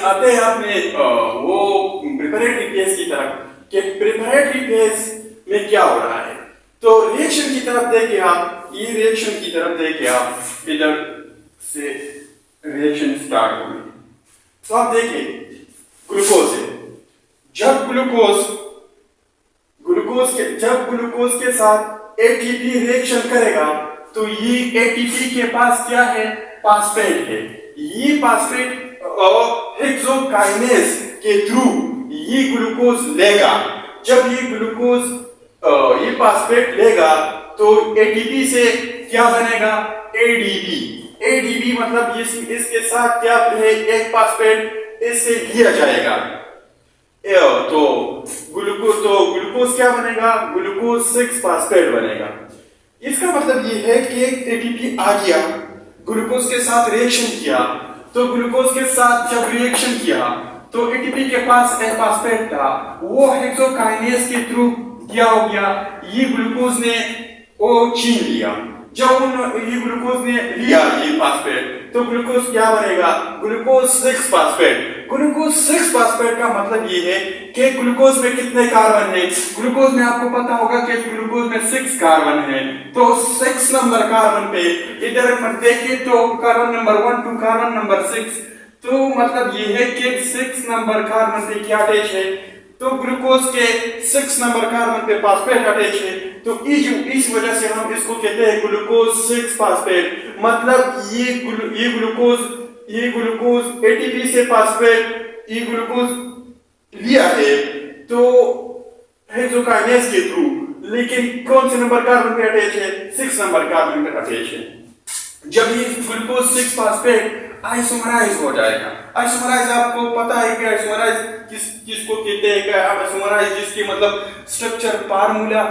आते हैं अपने वो प्रिपरेटरी फेज की तरफ कि प्रिपरेटरी फेज में क्या हो रहा है। तो रिएक्शन की तरफ देखे आप, ये रिएक्शन की तरफ देखे आप, इधर से रिएक्शन स्टार्ट हो गई। तो आप देखिए ग्लूकोज है, जब ग्लूकोज के साथ एटीपी रिएक्शन करेगा तो ये एटीपी के पास क्या है, फास्फेट है। ये फास्फेट हेक्सोकाइनेज के थ्रू ये ग्लूकोज लेगा। जब ये फास्फेट लेगा तो एटीपी से क्या बनेगा, एडीपी मतलब इसके साथ क्या है, एक फास्फेट इससे लिया जाएगा। तो ग्लूकोज क्या बनेगा, ग्लूकोज 6 फास्फेट बनेगा। इसका मतलब ये है कि एक एटीपी आ गया, ग्लूकोज के साथ रिएक्शन किया, तो ग्लूकोज के साथ जब रिएक्शन किया तो एटीपी के पास एक फास्फेट था, वो हेक्सोकाइनेज के थ्रू क्या हो गया, ये ग्लूकोज ने वो छीन लिया। जब ये ग्लूकोज ने लिया ये फास्फेट, तो ग्लूकोज क्या बनेगा, ग्लूकोज 6 फास्फेट। ग्लूकोज 6 फास्फेट का मतलब ये है कि ग्लूकोज में कितने कार्बन है, ग्लूकोज में आपको पता होगा कि ग्लूकोज में 6 कार्बन है। तो 6 नंबर कार्बन पे इधर देखिए तो carbon number 1 to carbon number 6, तो मतलब ये है कि 6 नंबर कार्बन पे क्या अटैच है, तो ग्लूकोज के 6 नंबर कार्बन पे फास्फेट अटैच है। तो इस वजह से हम इसको कहते हैं ग्लूकोज 6 फास्फेट। मतलब ये ग्लूकोज एटीपी से फास्फेट ये ग्लूकोज लिया है तो हेक्सोकाइनेज के थ्रू, लेकिन कौन से नंबर कार्बन पे अटैच है, 6 नंबर कार्बन पे अटैच है। जब ये ग्लूकोज 6 फास्फेट आइसोमराइज हो जाएगा, आइसोमराइज आपको पता है कि आइसोमराइज किसको कहते हैं, कि आइसोमराइज जिसकी मतलब structure formula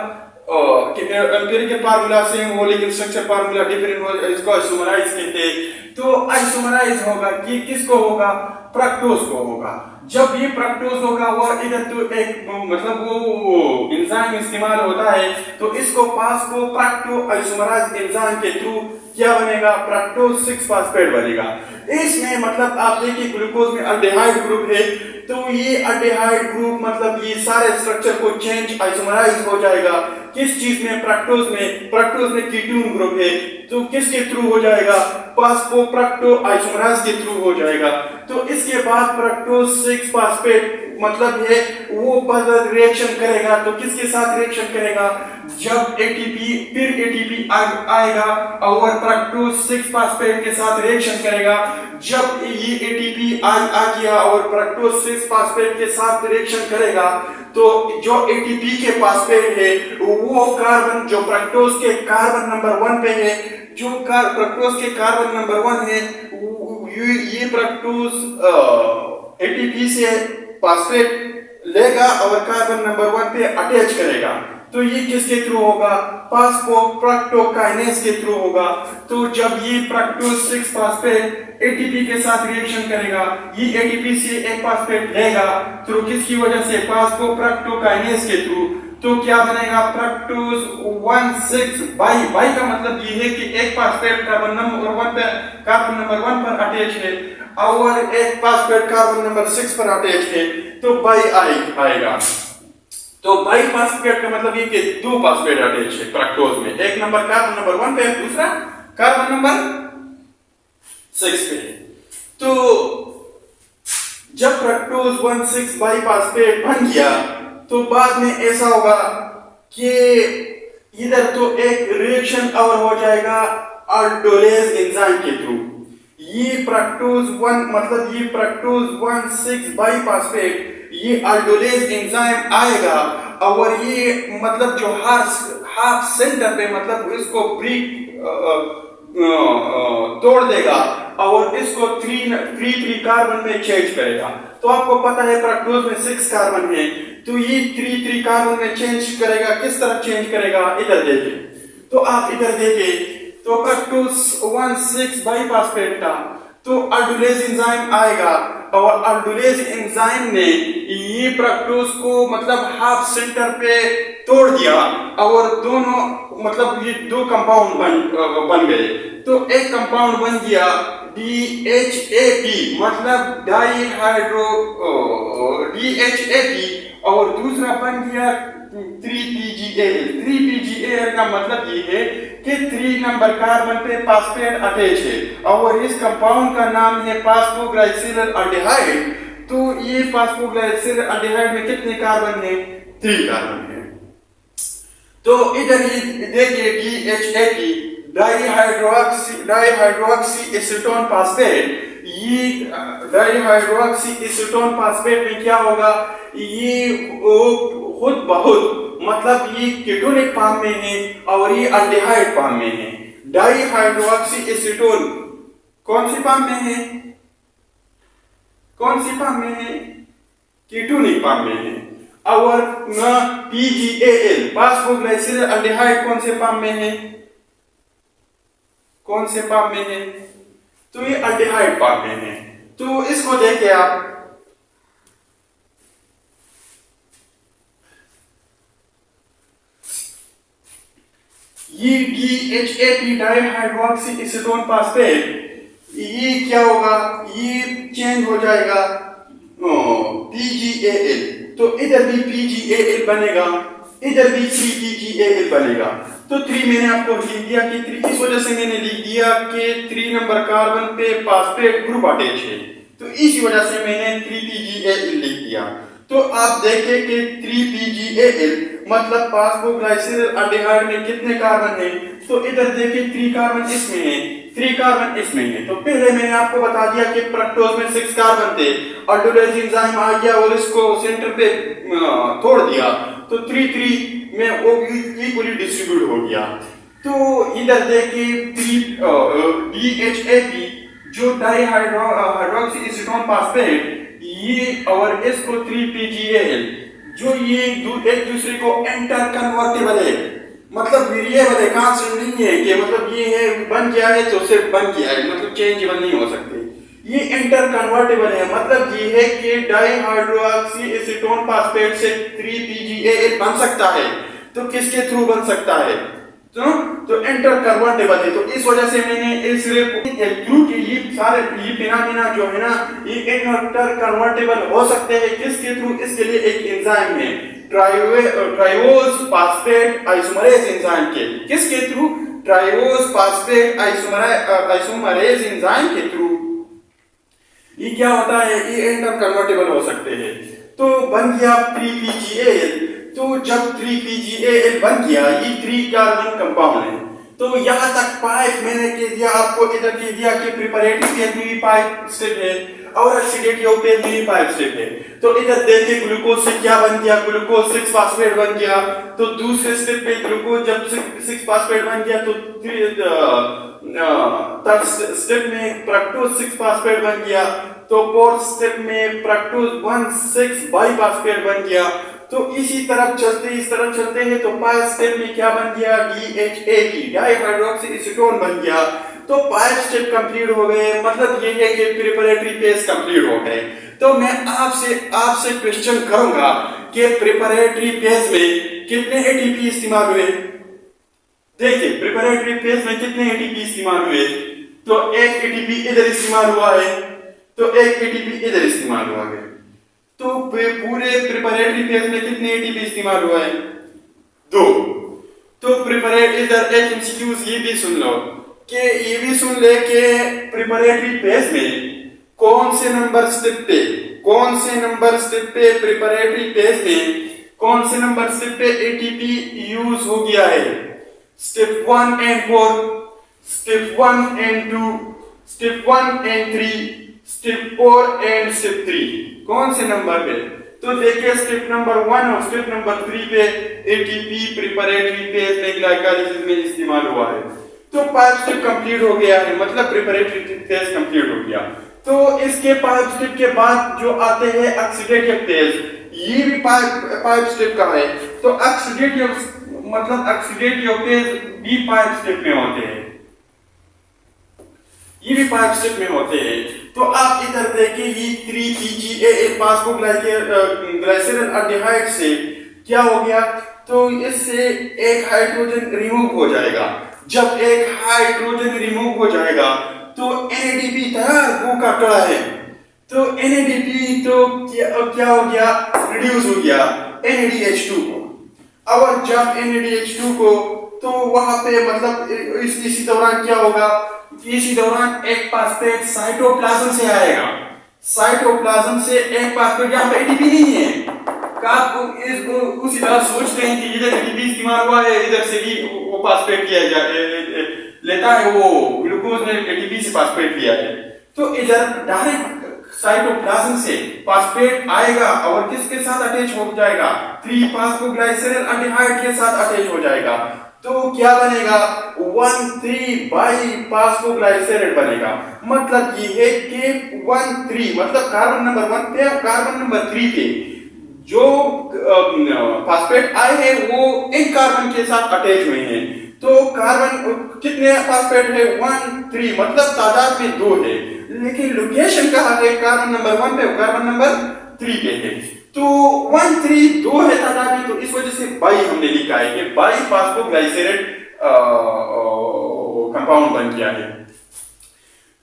empirical formula same हो लेकिन स्ट्रक्चर फार्मूला डिफरेंट हो, इसको आइसोमराइज कहते हैं। तो आइसोमराइज होगा कि किसको होगा, फ्रक्टोज को होगा। जब ये फ्रक्टोज होगा वो इधर तो एक मतलब वो एंजाइम इस्तेमाल होता है, तो इसको फ्रक्टो आइसोमराइज एंजाइम के थ्रू क्या बनेगा, फ्रक्टोज 6 फास्फेट बनेगा। इसमें मतलब आप देखिए ग्लूकोज में अल्डिहाइड ग्रुप है, तो ये अल्डिहाइड ग्रुप मतलब ये सारे स्ट्रक्चर को चेंज आइसोमराइज हो जाएगा। किस चीज में, फ्रक्टोज में कीटोन ग्रुप है, तो किसके थ्रू हो जाएगा, फास्फोफ्रक्टो आइसोमराइज के थ्रू हो जाएगा। तो इसके बाद फ्रक्टोज 6 फास्फेट मतलब है वो फर्दर रिएक्शन करेगा, तो किसके साथ रिएक्शन करेगा, जब एटीपी आएगा और फ्रक्टोज 6 फास्फेट के साथ रिएक्शन करेगा। जब ये एटीपी आ गया और फ्रक्टोज 6 फास्फेट के साथ रिएक्शन करेगा, तो जो एटीपी के फास्फेट है वो कार्बन जो फ्रक्टोज के कार्बन नंबर 1 पे है, जो फ्रक्टोज के कार्बन नंबर 1 है, ये फ्रक्टोज एटीपी से फास्फेट लेगा और कार्बन नंबर 1 पे अटैच करेगा। तो ये किसके थ्रू होगा, फास्फोफ्रक्टोकाइनेज के थ्रू होगा। तो जब ये फ्रक्टोज 6 फास्फेट एटीपी के साथ रिएक्शन करेगा, ये एटीपी से एक फास्फेट लेगा, तो किसकी वजह से, फास्फोफ्रक्टोकाइनेज के थ्रू। तो क्या बनेगा, फ्रक्टोज 1,6 बाई का मतलब ये है कि एक फास्फेट कार्बन नंबर 1 पर अटैच है और एक फास्फेट कार्बन नंबर 6 पर अटैच है, तो बाई आएगा। तो बाई फास्फेट का मतलब ये कि 2 फास्फेट अटैच है फ्रक्टोज में, एक नंबर कार्बन नंबर 1 पे, दूसरा कार्बन नंबर 6 पे। तो जब फ्रक्टोज 1,6 बाई फास्फेट बन गया, तो बाद में ऐसा होगा कि इधर तो एक रिएक्शन और हो जाएगा अल्डोलेज एंजाइम के थ्रू। ये फ्रक्टोज 1,6 बाई फास्फेट ये अल्डोलेज एंजाइम आएगा और ये मतलब जो हाफ सेंटर पे मतलब इसको ब्रेक तोड़ देगा और इसको 3 कार्बन में चेंज करेगा। तो आपको पता है फ्रक्टोज में 6 कार्बन है, तो ये 3 कार्बन में चेंज करेगा। किस तरह चेंज करेगा, इधर देखिए। तो आप इधर देखिए, तो फ्रक्टोज 1,6 बाई फास्फेट था, तो अल्डोलेज एंजाइम आएगा और अल्डोलेज एंजाइम ने ये फ्रक्टोज को मतलब हाफ सेंटर पे तोड़ दिया और दोनों मतलब ये 2 कंपाउंड बन गए। तो एक कंपाउंड बन गया DHAP, मतलब DHAP, और दूसरा बन गया 3PGAL। 3PGAL का मतलब ये है कि 3 नंबर कार्बन पे फास्फेट अटैच है और इस कंपाउंड का नाम है फास्फोग्लाइसिल एल्डिहाइड। तो ये फास्फोग्लाइसिल एल्डिहाइड में कितने कार्बन है? 3 कार्बन है। तो इधर ये देखिए DHAP, डाईहाइड्रोक्सी एसीटोन फास्फेट। ये डाईहाइड्रोक्सी एसीटोन फास्फेट में क्या होगा? ये खुद बहुत, मतलब ये कीटोनिक फॉर्म में है और ये एल्डिहाइड फॉर्म में है। डाईहाइड्रोक्सी एसीटोन कौन सी फॉर्म में है? कौन सी फॉर्म में है? कीटोनिक फॉर्म में है। और PGAL, फास्फोग्लाइसिल एल्डिहाइड, कौन से फॉर्म में है? कौन से फॉर्म में है? तो ये एल्डिहाइड फॉर्म में है। तो इसको देखिए आप, ये DHAP डाईहाइड्रोक्सी एसीटोन फास्फेट, ये क्या होगा? ये चेंज हो जाएगा PGAL। तो इधर भी PGAL बनेगा, इधर भी 3PGAL बनेगा। तो 3 मैंने आपको लिख दिया कि 3, इस वजह से मैंने लिख दिया कि 3 नंबर कार्बन पे फास्फेट ग्रुप अटैच है, तो इसी वजह से मैंने 3PGAL लिख दिया। तो आप देखें कि 3PGAL मतलब फास्फोग्लाइसिल एल्डिहाइड में कितने कार्बन है? तो इधर देखिए 3 कार्बन इसमें है, 3 कार्बन इसमें है। तो पहले मैंने आपको बता दिया कि फ्रक्टोज में 6 कार्बन थे, ऑल्डोलेज एंजाइम आ गया और इसको सेंटर पे तोड़ दिया, तो 3 में वो इक्वली डिस्ट्रीब्यूट हो गया। तो इधर देखिए DHAP जो डाईहाइड्रोक्सी एसीटोन फास्फेट, ये और इसको 3PGAL, जो ये एक दूसरे को एंटर कन्वर्टेबल है, मतलब वेरिएबल है, कांस्टेंट नहीं है कि मतलब ये है बन गया है तो सिर्फ बन गया है, मतलब चेंजेबल नहीं हो सकते। ये इंटर कन्वर्टेबल है, मतलब ये है कि डाईहाइड्रोक्सी एसीटोन फास्फेट से 3PGAL बन सकता है। तो किसके थ्रू बन सकता है? तो इंटर कन्वर्टेबल है। तो इस वजह से मैंने इस थ्रू के ये सारे ये फिनोमेना जो है ना, ये इंटर कन्वर्टेबल हो सकते हैं। किसके थ्रू? इसके लिए एक एंजाइम है, ट्राइओज फास्फेट आइसोमरेज एंजाइम के। किसके through? Triose phosphate isomerase enzyme के थ्रू ये क्या होता है? ये इंटर कन्वर्टेबल हो सकते हैं। तो बन गया 3PGAL। तो जब 3PGAL बन गया, ये 3 कार्बन कंपाउंड है। तो यहां तक 5 मैंने कह दिया आपको, इधर कह दिया कि प्रिपरेटरी स्टेप में भी 5 स्टेप है और ऑक्सीडेटिव स्टेप में भी 5 स्टेप है। तो इधर देखिए ग्लूकोज से क्या बन गया? ग्लूकोज 6 फास्फेट बन गया। तो दूसरे स्टेप पे ग्लूकोज जब 6 फास्फेट बन गया तो थर्ड स्टेप में फ्रक्टोज 6 फास्फेट बन गया। तो फोर्थ स्टेप में फ्रक्टोज 1,6 बाईफास्फेट बन गया। तो इसी तरफ चलते इस तरफ चलते हैं तो 5 स्टेप में क्या बन गया? DHAP डाईहाइड्रोक्सी एसीटोन बन गया। तो 5 स्टेप कंप्लीट हो गए, मतलब ये है कि प्रिपरेटरी फेज कंप्लीट हो गए। तो मैं आपसे क्वेश्चन करूंगा कि प्रिपरेटरी फेज में कितने ATP इस्तेमाल हुए? देखिए प्रिपरेटरी फेज में कितने ATP इस्तेमाल हुए? तो एक ATP इधर इस्तेमाल हुआ है, तो एक ATP इधर इस्तेमाल हुआ है। तो पूरे प्रिपरेटरी फेज में कितने ATP इस्तेमाल हुआ है? 2। तो इधर एक MCQs ये भी सुन लो कि ये भी सुन ले कि प्रिपरेटरी फेज में कौन से नंबर स्टेप पे प्रिपरेटरी फेज में कौन से नंबर स्टेप पे ATP यूज हो गया है? Step 1 and 4, step 1 and 2, step 1 and 3, step 4 and step 3। कौन से नंबर पे? तो देखिए स्टेप नंबर 1 और स्टेप नंबर 3 पे ATP प्रिपरेटरी फेज में ग्लाइकोलाइसिस में इस्तेमाल हुआ है। तो 5 स्टेप कंप्लीट हो गया है, मतलब प्रिपरेटरी फेज कंप्लीट हो गया। तो इसके 5 स्टेप के बाद जो आते हैं ऑक्सीडेटिव फेज, ये भी 5 स्टेप का है। तो ऑक्सीडेटिव फेज भी 5 स्टेप में होते हैं, ये भी 5 स्टेप में होते हैं। तो आप इधर देखिए ये 3PGAL फास्फोग्लाइसिल एल्डिहाइड से क्या हो गया? तो इससे एक हाइड्रोजन रिमूव हो जाएगा। जब एक हाइड्रोजन रिमूव हो जाएगा तो NADP तैयार गो का कड़ा है, तो NADP तो क्या हो गया, रिड्यूस हो गया NADH2 को। और जब NADH2 को तो वहां पे मतलब इसी दौरान क्या होगा, इसी दौरान एक फास्फेट साइटोप्लाज्म से आएगा, साइटोप्लाज्म से एक फास्फेट, यहाँ पे ATP नहीं है, आपको इसको उसी तरह सोचते हैं कि इधर ATP इस्तेमाल हुआ है, इधर से भी वो फास्फेट किया लेता है, वो ग्लूकोज ने ATP से फास्फेट लिया है, तो इधर डायरेक्ट साइटोप्लाज्म से फास्फेट आएगा और किसके साथ अटैच हो जाएगा, 3-फॉस्फोग्लाइसरल एल्डिहाइड के साथ अटैच हो जाएगा, तो क्या बनेगा, 1,3-बाइफॉस्फोग्लाइसरेट बनेगा। मतलब ये है कि 1,3 मतलब कार्बन नंबर 1 पे और कार्बन नंबर 3 पे जो फास्फेट आए हैं वो इन कार्बन के साथ अटैच हुए हैं, तो कार्बन कितने फास्फेट है, 1,3 मतलब तादाद में 2 है, लेकिन लोकेशन कहाँ है, कार्बन नंबर 1 पे और कार्बन नंबर 3 पे है, तो 1,3 2 है तादाद में, तो इस वजह से बाई हमने लिखा है कि बाइफॉस्फोग्लाइसरेट कंपाउंड बन गया है।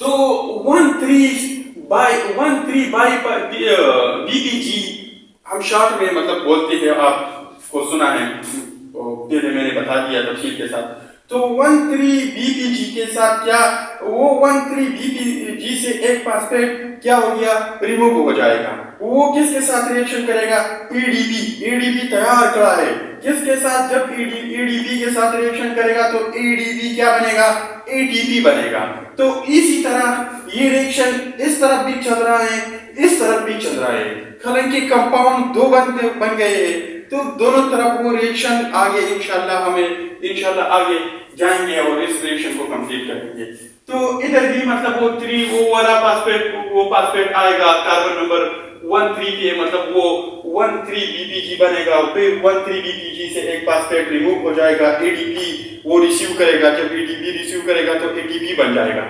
तो 1,3 बाई BPG हम शॉर्ट में मतलब बोलते हैं, आपको सुना है, पहले मैंने बता दिया तफसील के साथ। तो 1,3-BPG के साथ क्या, वो 1,3-BPG से एक फास्फेट क्या हो गया, रिमूव हो जाएगा, वो किसके साथ रिएक्शन करेगा, ADP तैयार करा है, किसके साथ, जब ADP के साथ रिएक्शन करेगा तो ADP क्या बनेगा, ATP बनेगा। तो इसी तरह ये रिएक्शन इस तरफ भी चल रहा है, इस तरफ भी चल रहा है, हालांकि कंपाउंड 2 बन गए हैं, तो दोनों तरफ वो रिएक्शन आगे इंशाल्लाह आगे जाएंगे और इस रिएक्शन को कंप्लीट करेंगे। तो इधर भी मतलब वो वाला फास्फेट आएगा कार्बन नंबर 1,3 पे, मतलब वो 1,3-BPG बनेगा, फिर 1,3-BPG से एक फास्फेट रिमूव हो जाएगा, ADP वो रिसीव करेगा, जब ADP रिसीव करेगा तो ATP बन जाएगा।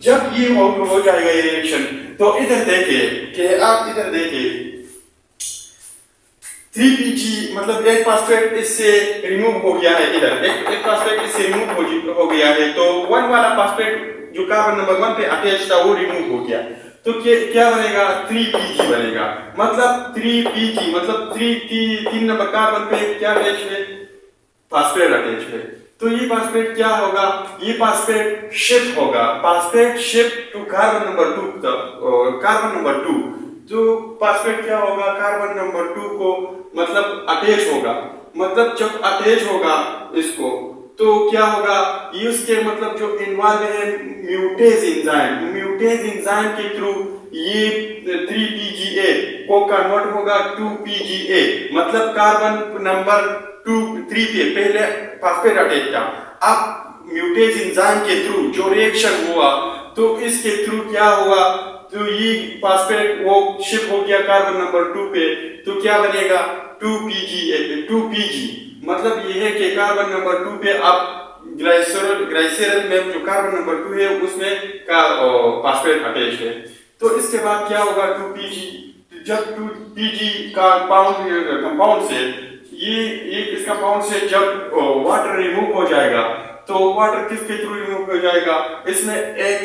जब ये हो जाएगा ये रिएक्शन, तो इधर देखिए कि आप इधर देखिए 3PG मतलब एक फास्फेट इससे रिमूव हो गया है, इधर एक फास्फेट इससे रिमूव हो गया है, तो 1 वाला फास्फेट जो कार्बन नंबर 1 पे अटैच था वो रिमूव हो गया, तो क्या बनेगा, 3PG बनेगा। मतलब 3PG मतलब 3 नंबर कार्बन पे क्या अटैच है, फास्फेट अटैच है, तो ये फास्फेट क्या होगा, ये फास्फेट शिफ्ट होगा, phosphate shift to carbon number 2, तो फास्फेट क्या होगा, कार्बन नंबर 2 को मतलब अटैच होगा, मतलब जब अटैच होगा इसको तो क्या होगा, ये उसके मतलब जो इन्वॉल्व है म्यूटेज एंजाइम के थ्रू ये 3PGA को कन्वर्ट होगा 2PGA, मतलब कार्बन नंबर 3 पे पहले फास्फेट अटैच था, अब म्यूटेज एंजाइम के थ्रू जो रिएक्शन हुआ तो इसके थ्रू क्या हुआ, तो ये फास्फेट वो शिफ्ट हो गया कार्बन नंबर 2 पे, तो क्या बनेगा 2PG, मतलब ये है कि कार्बन नंबर 2 पे आप ग्लाइसरल में जो कार्बन नंबर 2 है उसमें फास्फेट अटैच है, तो इसके बाद क्या होगा 2PG, जब 2PG कंपाउंड से ये इस कंपाउंड से जब वाटर रिमूव हो जाएगा, तो वाटर किसके थ्रू रिमूव हो जाएगा, इसमें एक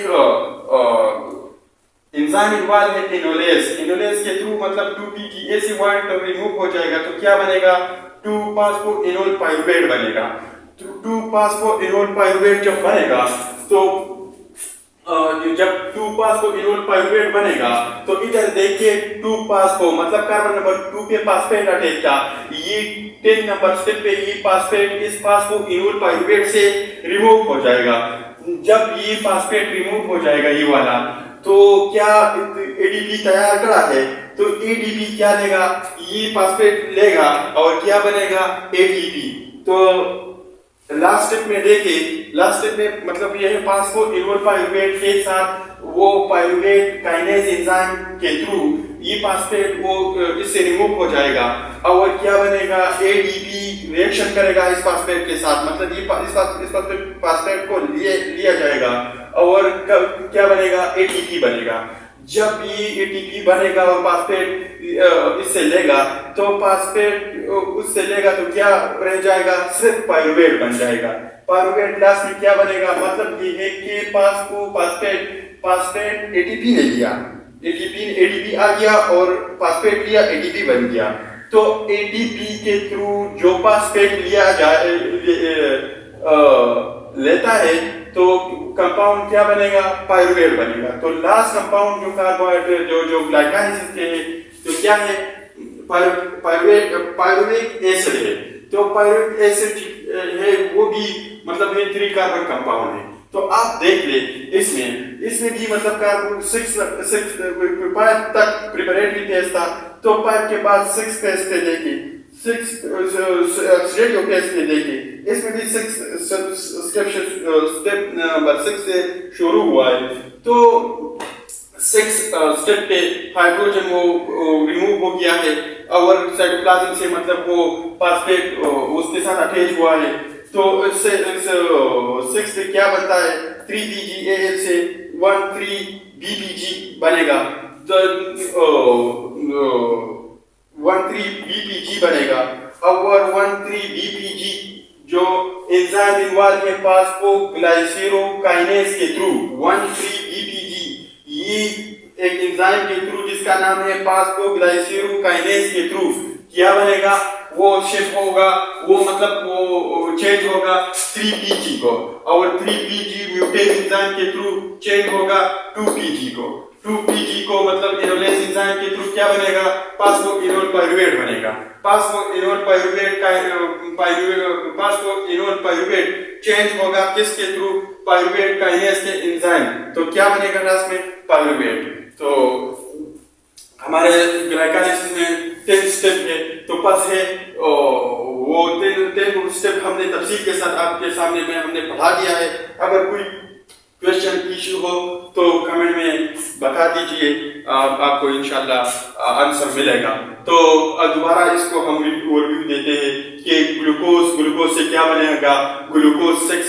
एंजाइम इन्वॉल्व है इनोलेज के थ्रू, मतलब 2PGA से वाटर रिमूव हो जाएगा, तो क्या बनेगा 2-फॉस्फोइनोल पाइरुवेट बनेगा। 2-फॉस्फोइनोल पाइरुवेट जब बनेगा तो जब 2-फॉस्फोइनोल पाइरुवेट बनेगा तो इधर देखिए 2-फॉस्फो मतलब कार्बन नंबर 2 पे फास्फेट अटैच था, ये 10 नंबर स्टेप पे ये फास्फेट इस फॉस्फोइनोल पाइरुवेट से रिमूव हो जाएगा। जब ये फास्फेट रिमूव हो जाएगा ये वाला, तो क्या ADP तैयार करा है, तो ADP क्या लेगा, ये फास्फेट लेगा और क्या बनेगा ATP। तो लास्ट स्टेप में देखिए, लास्ट स्टेप में मतलब ये है फास्फोइनोल पाइरुवेट के साथ वो पाइरुवेट काइनेज एंजाइम के थ्रू ये फास्फेट वो इससे रिमूव हो जाएगा और क्या बनेगा ADP रिएक्शन करेगा इस फास्फेट के साथ, मतलब ये इस फास्फेट को लिया जाएगा और क्या बनेगा ATP बनेगा। जब ये ATP बनेगा और फास्फेट इससे लेगा तो फास्फेट उससे लेगा तो क्या रह जाएगा, सिर्फ पाइरुवेट बन जाएगा। पायरुवेट लास्ट में क्या बनेगा, मतलब ये है कि फास्फेट एटीपी ने लिया, एटीपी आ गया और फास्फेट लिया, एटीपी बन गया। तो एटीपी के थ्रू जो फास्फेट लिया जाए लेता है तो कंपाउंड क्या बनेगा, पायरुवेट बनेगा। तो लास्ट कंपाउंड जो कार्बोहाइड्रेट जो ग्लाइकोलाइसिस के है तो क्या है, पायरुविक एसिड है। तो पायरुविक एसिड है वो भी मतलब है 3 कार्बन कंपाउंड है। तो आप देख ले इसमें भी मतलब कार्बन 6 5 तक प्रिपरेटरी टेस्ट था, तो 5 के बाद 6 टेस्ट पे देखे, 6 स्टेडियो टेस्ट पे देखे, इसमें भी 6 स्टेप नंबर 6 से शुरू हुआ है। तो 6 स्टेप पे हाइड्रोजन वो रिमूव हो गया है और साइटोप्लाज्म से मतलब वो फास्फेट उसके साथ अटैच हुआ है। तो इससे 6 पे क्या बनता है, 3PGAL से 1,3-BPG बनेगा। 1,3-BPG बनेगा और 1,3-BPG जो एंजाइम इन्वॉल्व है फास्फोग्लाइसेरोकाइनेज के थ्रू 1,3-BPG ये एक एंजाइम के थ्रू जिसका नाम है फास्फोग्लाइसेरोकाइनेज के थ्रू क्या बनेगा, वो शिफ्ट होगा, वो मतलब वो चेंज होगा 3PG को, और 3PG म्यूटेज एंजाइम के थ्रू चेंज होगा 2PG को। 2PG को मतलब इनोलेज एंजाइम के थ्रू क्या बनेगा, फास्फोइनोल पायरुवेट बनेगा। फास्फोइनोल पायरुवेट चेंज होगा किसके थ्रू, पायरुवेट काइनेज के एंजाइम। तो क्या बनेगा लास्ट में, पायरुवेट। तो हमारे ग्लाइकोलाइसिस में 10 स्टेप है, तो बस है वो 10 स्टेप हमने तफसील के साथ आपके सामने में हमने पढ़ा दिया है। अगर कोई क्वेश्चन इश्यू हो तो कमेंट में बता दीजिए, आपको इंशाल्लाह आंसर मिलेगा। तो दोबारा इसको हम रिव्यू देते हैं कि ग्लूकोज से क्या बनेगा, ग्लूकोज 6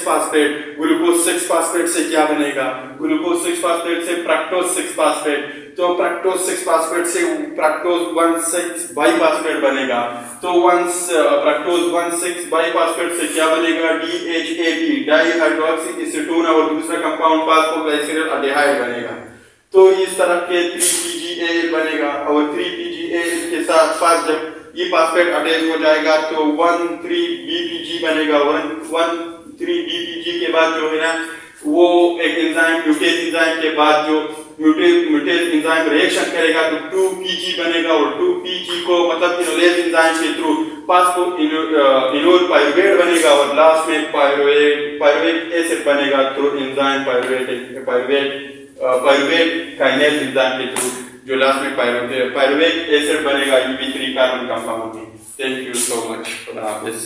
फास्फेट से क्या बनेगा, ग्लूकोज 6 फास्फेट से फ्रक्टोज 6 फास्फेट, तो फ्रक्टोज 6 फास्फेट से फ्रक्टोज 1,6 बाइफास्फेट बनेगा। तो फ्रक्टोज 1,6 बाइफास्फेट से क्या बनेगा, DHAP डाइहाइड्रोक्सी एसीटोन और दूसरा कंपाउंड फास्फोग्लाइसरल एल्डिहाइड बनेगा। तो इस तरह के 3PGAL बनेगा और 3PGAL के साथ साथ जब ये फास्फेट अटैच हो जाएगा तो 1,3-BPG बनेगा। 1,3-BPG के बाद जो है ना वो एक एंजाइम म्यूटेज एंजाइम के बाद जो म्यूटेज एंजाइम रिएक्शन करेगा तो 2PG बनेगा और 2PG को मतलब इनोलेज एंजाइम के थ्रू फास्फोइनोल पायरुवेट बनेगा और लास्ट में पायरुविक एसिड बनेगा through enzyme pyruvate kinase enzyme के थ्रू, जो लास्ट में पायरुविक एसिड बनेगा। ये भी 3 कार्बन कंपाउंड है। Thank you so much. खुदा हाफिज।